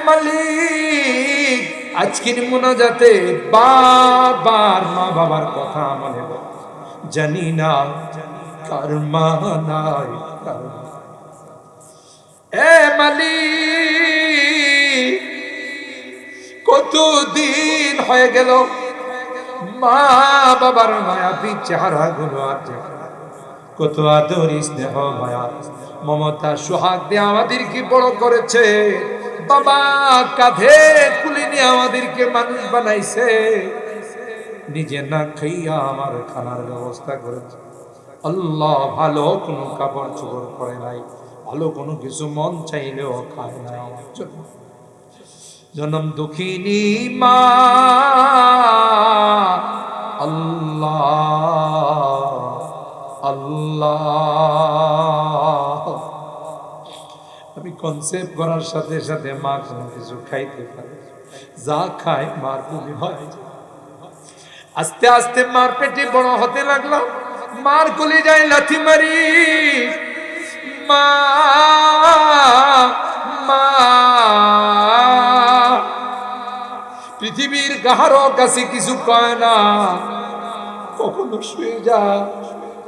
মালিক, আজকের মুনাজাতে বাবার মা বাবার কথা মনে পড়ে, জানি না কার মা নাই কার মা। এ মালিক, কতদিন হয়ে গেল মা বাবার মায়াবী চেহারা গুলো আর দেখা, কত আদর স্নেহ মায়া মমতা সোহাগ দিয়ে আমাদেরকে বড় করেছে। বাবা কাঁধে কুলি নিয়ে আমাদেরকে মানুষ বানাইছে, নিজে না খাইয়া আমার খানার ব্যবস্থা করেছে। আল্লাহ ভালো কোনো কাপড় চোপড় করে নাই, ভালো কোনো কিছু মন চাইলেও খায় না আমার জন্য। জনম দুঃখিনী মা আল্লাহ আল্লাহ, আমি কনসেপ্ট করার সাথে সাথে মা কোনো কিছু খাইতে পারে, যা খায় মার বমি হয়। আস্তে আস্তে মার পেটে বড় হতে লাগলাম, মার কোলে যায় লাথি মারি, মা মা। পৃথিবীর কাহারও কাছে কিছু কয় না, কখনো শুয়ে যা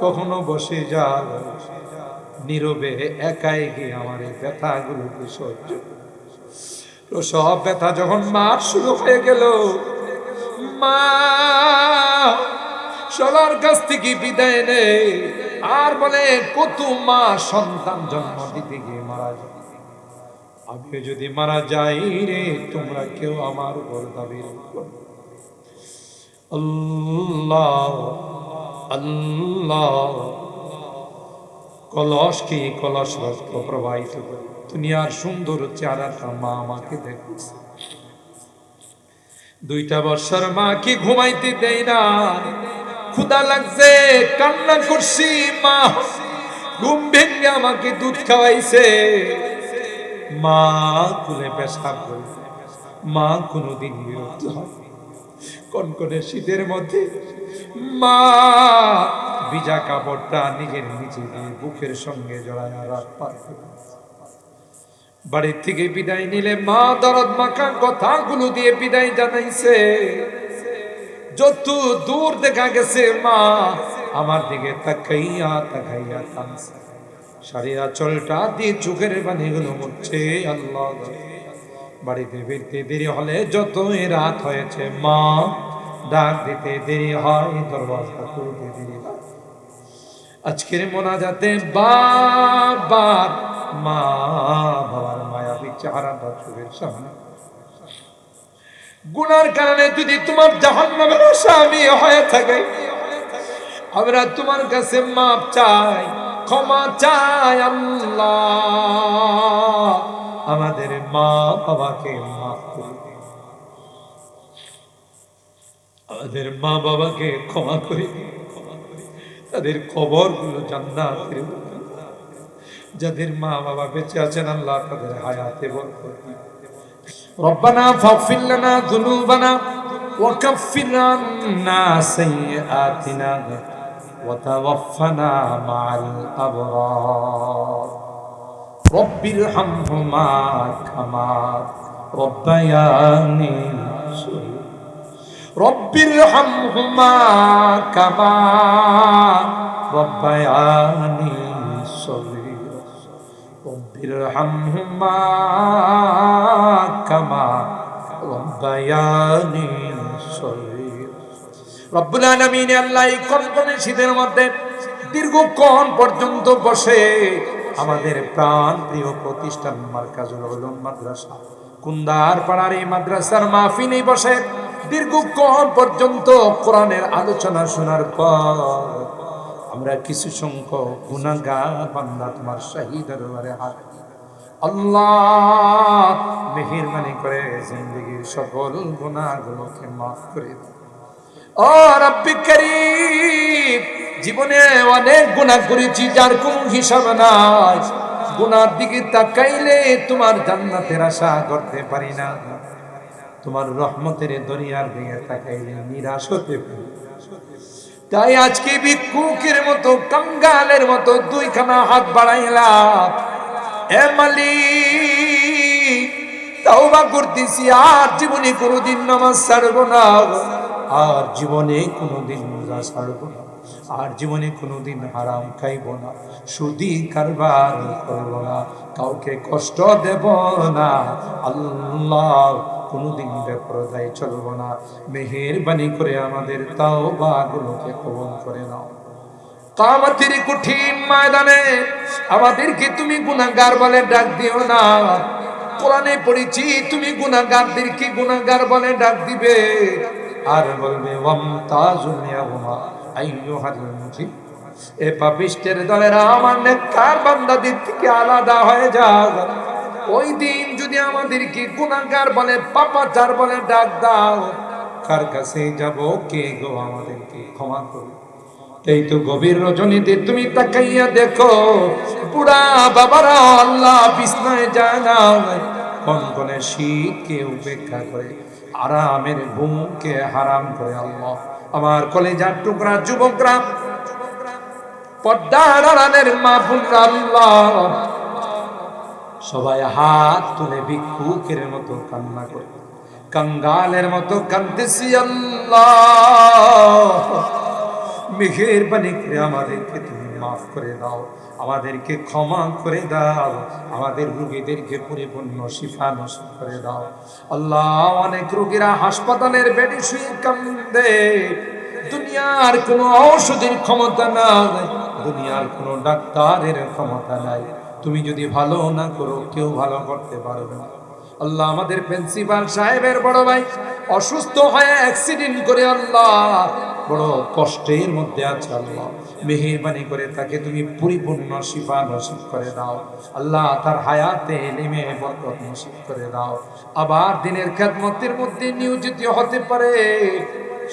কখনো বসে যা, নীরবে একাই গিয়ে আমার এই ব্যথাগুলোকে সহ্য। তো সব ব্যথা যখন মার শুরু হয়ে গেল, মা সবার কাছ থেকে বিদায় নেই, আর বলে কত মা সন্তান জন্ম দিতে গিয়ে মারা যায়, আমি যদি মারা যাই রে তোমরা কেউ আমার উপর দাবি করো। আল্লাহ আল্লাহ, কলস কি কলস রক্ত প্রবাহিত করে দুনিয়ার সুন্দর চেহারাটা মা আমাকে দেখছে। 2টা বছর মা কি ঘুমাইতে দেয় না, ক্ষুধা লাগছে কান্না করছি, মা ঘুম ভেঙে আমাকে দুধ খাওয়াইছে, মা কুলে পেশাব করেছে, মা কোনোদিন বিরক্ত হয়। কনকনে শীতের মধ্যে মা ভিজা কাপড়টা নিজের নিচে দিয়ে বুকের সঙ্গে জড়ায় রাত পার করে। বাড়ির থেকে বিদায় নিলে মা দরদ মাখা কথাগুলো দিয়ে বিদায় জানাইছে। যত দূর দেখা গেছে মা আমার দিকে তাকাইয়া তাকাইয়া কাঁদছে, শাড়ির আঁচলটা দিয়ে চোখের পানিগুলো মুছছে। আল্লাহ, বাড়িতে ফিরতে দেরি হলে যতই রাত হয়েছে মা ডাক দিতে দেরি হয়, দরওয়াজা খুলতে দেরি হয়। আজকের মোনাজাতে বাবার মা বাবার মায়াবী চেহারাটা চোখের সামনে। গুনার কারণে যদি তোমার জাহান্নামের আসামি হয়ে থাকে, আমরা তোমার কাছে মাপ চাই, ক্ষমা চাই। আল্লাহ আমাদের মা বাবাকে মাফ করে দিন, আমাদের মা বাবাকে ক্ষমা করে দিন, তাদের কবরগুলো জান্নাতের। যাদের মা বাবা বেঁচে আছেন আল্লাহ তাদের হায়াতে বরকত দিন। রব্বানা ফাগফির লানা যুনুবানা ওয়া কাফফির আন্না সাইয়্যাতিনা ওয়া তাওয়াফফানা মা'আল আবরার। রব্বিরহামহুমা কামা রব্বায়ানি সগীরা। রব্বিরহামহুমা কামা রব্বায়ানি সগীরা। রব্বিরহামহুমা কামা রব্বায়ানি সগীরা। রব্বুল আলামিন আল্লাহ এই কনকনে শীতের মধ্যে দীর্ঘক্ষণ পর্যন্ত বসে আমাদের প্রাণ প্রিয় প্রতিষ্ঠান মার্কাজুল উলুম মাদ্রাসা কুন্দার পাড়ার এই মাদ্রাসার মাহফিলে বসে দীর্ঘক্ষণ পর্যন্ত কোরআনের আলোচনা শোনার পর আমরা কিছু সংখ্যক গুনাহগার বান্দা তোমার শাহী দরবারে হাত, আল্লাহ মেহেরবানি করে জিন্দেগীর সকল গুনাহগুলোকে মাফ করে দাও। ও রব্বি কারীম, জীবনে অনেক গুনাহ করেছি যার কোনো হিসাব নাই, গুনার দিকে তাকাইলে তোমার জান্নাতের আশা করতে পারি না, তোমার রহমতের দরিয়ার দিকে তাকাইলে নিরাশ হতে পারি। তাই আজকে ভিক্ষুকের মতো কাঙ্গালের মতো 2খানা হাত বাড়াইলাম। এ মালিক, তওবা করতেছি, আর জীবনে কোনোদিন নামাজ ছাড়বো না, আর জীবনে কোনোদিন রোজা ছাড়বো না, আর জীবনে কোনোদিন হারাম খাইব না, সুদি কারবার করব না, কাউকে কষ্ট দেব না, আল্লাহ কোনোদিন বেপরদায় চলব না। মেহেরবানি করে আমাদের তাওবাগুলোকে কবুল করে নাও। কিয়ামতের কঠিন ময়দানে আমাদেরকে তুমি গুনাহগার বলে ডাক দিও না। কোরআনে পড়েছি তুমি গুনাহগারদেরকে গুনাহগার বলে ডাক দিবে, আর বলবে ওয়ামতাজুল ইয়াউমা আইয়ুহাল মুজরিম। এ পাপিষ্টের দলেরা আমার নেককার বান্দাদের থেকে আলাদা হয়ে যাও। ওই দিন যদি আমাদেরকে গুনাহগার বলে পাপাচার বলে ডাক দাও, কার কাছে যাব? কে গো আমাদেরকে ক্ষমা করবে? এই তো গভীর রজনীতে তুমি তাকাইয়া দেখো, বুড়া বাবারা আল্লাহ বিছনায় যায় না, কনকনে শীতকে উপেক্ষা করে আরামের ঘুমকে হারাম করে। আল্লাহ আমার কলেজার টুকরা যুবকরা, পর্দার আড়ালের মা বোনরা, আল্লাহ সবাই হাত তুলে ভিক্ষুকের মতো কান্না করে, কাঙ্গালের মতো কাঁদতেছি। আল্লাহ মেহেরবানি করে আমাদেরকে তুমি মাফ করে দাও, আমাদেরকে ক্ষমা করে দাও, আমাদের রোগীদেরকে পরিপূর্ণ শিফা নসিব করে দাও। আল্লাহ অনেক রোগীরা হাসপাতালের বেডে শুয়ে কান্দে, দুনিয়ার কোনো ঔষধের ক্ষমতা নাই, দুনিয়ার কোনো ডাক্তারের ক্ষমতা নাই। তুমি যদি ভালো না করো কেউ ভালো করতে পারবে না। আল্লাহ আমাদের প্রিন্সিপাল সাহেবের বড় ভাই অসুস্থ হয়ে অ্যাক্সিডেন্ট করে আল্লাহ বড় কষ্টের মধ্যে আছে। আল্লাহ মেহেরবানি করে তাকে তুমি পরিপূর্ণ শিফা নসিব করে দাও। আল্লাহ তার হায়াতে ইলমে বরকত নসিব করে দাও, আবার দিনের খেদমতের মধ্যে নিয়োজিত হতে পারে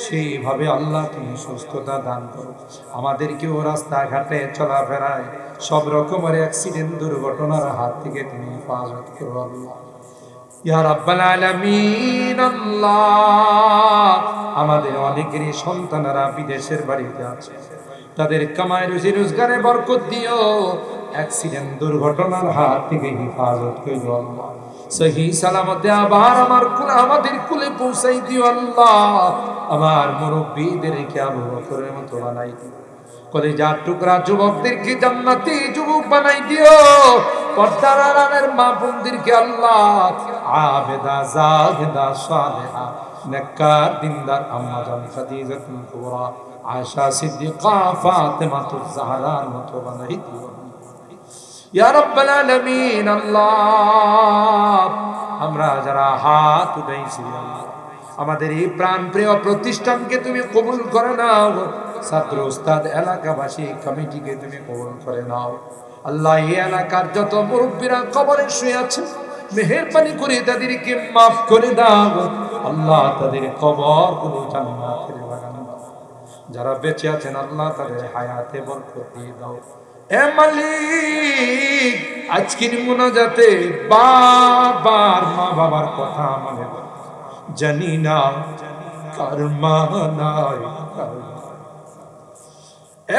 সেইভাবে আল্লাহ তুমি সুস্থতা দান করো। আমাদেরকেও রাস্তাঘাটে চলাফেরায় সব রকমের অ্যাক্সিডেন্ট দুর্ঘটনার হাত থেকে তুমি হেফাজত করো। আল্লাহ ইয়া রাব্বাল আলামিন। আল্লাহ আমাদের অনেকেরই সন্তানেরা বিদেশের বাড়িতে আছে, তাদের কামাই রুজি রোজগারে বরকত দিও, অ্যাক্সিডেন্ট দুর্ঘটনার হাত থেকে হেফাজত করো। আল্লাহ সহি সালামতে আবার আমাদের কুলে পৌঁছাই দিও। আল্লাহ আমার মুরব্বীদেরকে আবু বকরের মতো বানাই দিও, কলেজার টুকরা যুবকদেরকে জান্নাতি যুবক বানাই দিও, পর্দার আড়ালের মা বোনদেরকে আল্লাহ আবেদা জাহেদা সালেহা নেককার দিনদার আম্মা জান খাদিজাতুল কুবরা আয়েশা সিদ্দিকা ফাতেমাতুজ জাহরার মতো বানাই দিও ইয়া রাব্বাল আলামিন। আল্লাহ আমরা যারা হাত উঠাইছি আল্লাহ আমাদের এই প্রাণ প্রিয় প্রতিষ্ঠানকে তুমি কবুল করে নাও, ছাত্র উস্তাদ এলাকাবাসী কমিটিকে তুমি কবুল করে নাও। আল্লাহ এই এলাকার যত মুরব্বীরা কবরে শুয়ে আছে মেহেরবানি করে তাদেরকে মাফ করে দাও। আল্লাহ তাদের কবর গুলো জান্নাতের বাগান দাও, যারা বেঁচে আছেন আল্লাহ তাদের হায়াতে বরকত দিয়ে দাও। এ মালিক আজকের মুনাজাতে বাবার মা বাবার কথা মনে করো, জানি না কার মা নাই কার মা।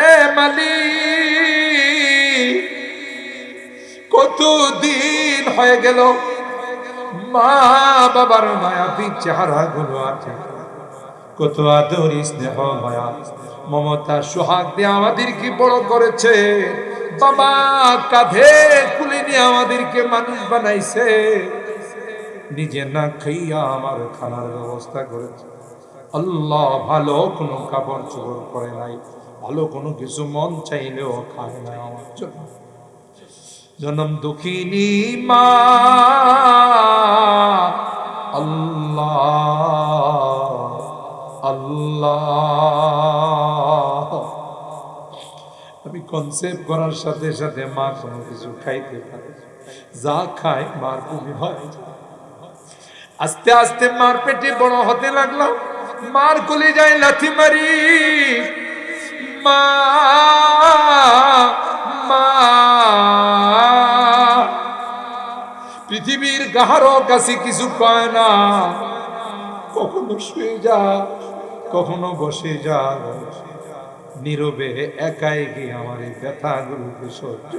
এ মালিক কতদিন হয়ে গেল মা বাবার মায়াবী চেহারা গুলো আছে, কত আদর স্নেহ মায়া মমতা সোহাগ দিয়ে আমাদেরকে বড় করেছে, বাবা কাঁধে কুলে নিয়ে আমাদেরকে মানুষ বানাইছে, নিজে না খাইয়া আমার খানার ব্যবস্থা করেছে। আল্লাহ ভালো কোনো কাপড় চোপড় করে নাই, ভালো কোনো কিছু মন চাইলেও খায় না আমার জন্য। জনম দুঃখিনী মা আল্লাহ আল্লাহ, আমি কনসেপ্ট করার সাথে সাথে মা কোনো কিছু খাইতে পারে, যা খায় মার বমি হয়। আস্তে আস্তে মার পেটে বড় হতে লাগলাম, মার কোলে যায় লাথি মারি, মা মা পৃথিবীর কাহারও কাছে কিছু পায় না, কখনো শুয়ে যা কখনো বসে যা, নীরবে একাই গিয়ে আমার এই ব্যথাগুলোকে সহ্য।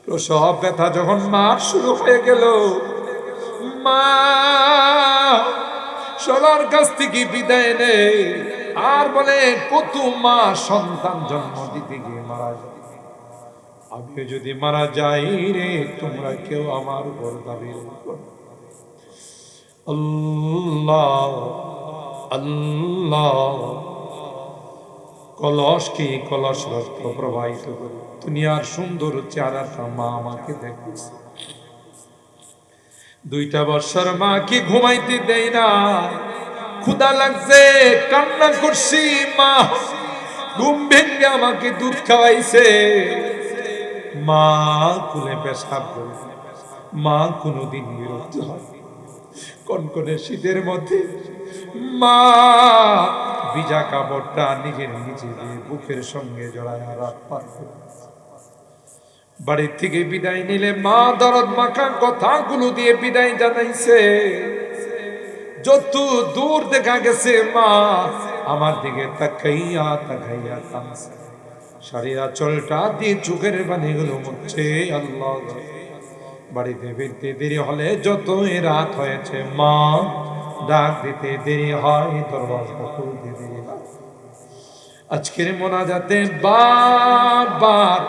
প্রসব ব্যথা যখন মার শুরু হয়ে গেল, মা সবার কাছ থেকে বিদায় নেই আর বলে কত মা সন্তান জন্ম দিতে গিয়ে মারা যায়। আমি যদি মারা যাই রে, তোমরা কেউ আমার উপর দাবি করো। আল্লাহ আল্লাহ, কলসকে কলস রক্ত প্রবাহিত করে দুনিয়ার সুন্দর চেহারাটা মা আমাকে দেখতেছে। 2টা বছর মা কি ঘুমাইতে দেয় না, ক্ষুধা লাগছে কান্না করছি, মা ঘুম ভেঙে আমাকে দুধ খাওয়াইছে। মা কুলে পেশাব করে, মা কোনোদিন বিরক্ত হয়। কনকনে শীতের মধ্যে মা ভিজা কাপড়টা নিজের নিচে দিয়ে বুকের সঙ্গে জড়ায় রাত পার করে। বাড়ির থেকে বিদায় নিলে মা দরদ মাখা কথাগুলো দিয়ে বিদায় জানাইছে। যত দূর দেখা গেছে মা আমার দিকে তাকাইয়া তাকাইয়া কাঁদছে, শাড়ির আঁচলটা দিয়ে চোখের পানিগুলো মুছছে। আল্লাহ, বাড়িতে ফিরতে দেরি হলে যতই রাত হয়েছে মা ডাক দিতে দেরি হয়, দরজা খুলতে দেরি হয়। আজকের মোনাজাতে বারবার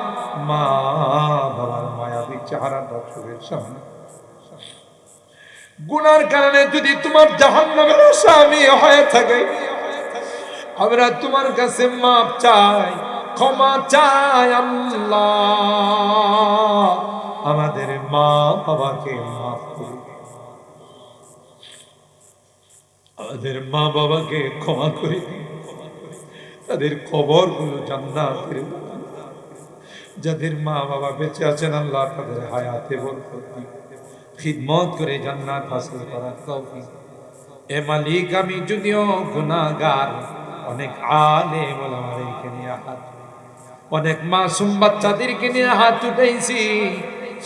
মা বাবার মায়াবী চেহারাটা চোখের সামনে। গুনার কারণে যদি তোমার জাহান্নামের আসামি হয়ে থাকে, আমরা তোমার কাছে মাপ চাই, ক্ষমা চাই। আল্লাহ, আমাদের মা বাবাকে মাফ করুন, আমাদের মা বাবাকে ক্ষমা করে দিন, তাদের কবরগুলো জান্নাতের বাগান। যাদের মা বাবা বেঁচে আছেন আল্লাহ তাদের হায়াতে বরকত দিন, খিদমত করে জান্নাত হাসিল করার তৌফিক। এ মালিক, আমি যদিও গুনাহগার, অনেক আলেম ওলামাদেরকে নিয়ে হাত, অনেক মাসুম বাচ্চাদেরকে নিয়ে হাত উঠাইছি,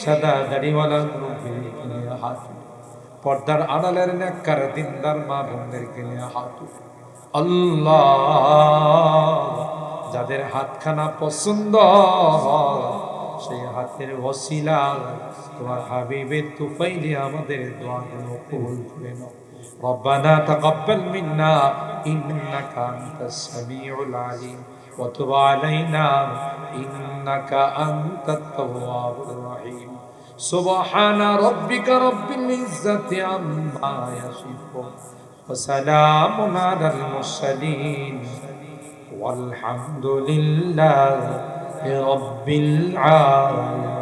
সাদা দাড়িওয়ালা মুরব্বিদেরকে নিয়ে হাত, পর্দার আড়ালের নেককার দিনদার মা বোনদেরকে নিয়ে হাত। আল্লাহ, যাদের হাতখানা পছন্দ সেই হাতের ওসিলা তোমার হাবিবের তুফাইলে আমাদের দোয়াগুলো কবুল করে নাও। রব্বানা তাকাব্বাল মিন্না ইন্নাকা আনতাস সামিউল আলিম ওয়া তুব আলাইনা ইন্নাকা আনতাত তাওয়াবুর রহিম। সুবহানা রাব্বিকা রাব্বিল ইজ্জাতি আম্মা ইয়াসিফুন ওয়া সালামুন আলাল মুরসালিন والحمد لله رب العالمين.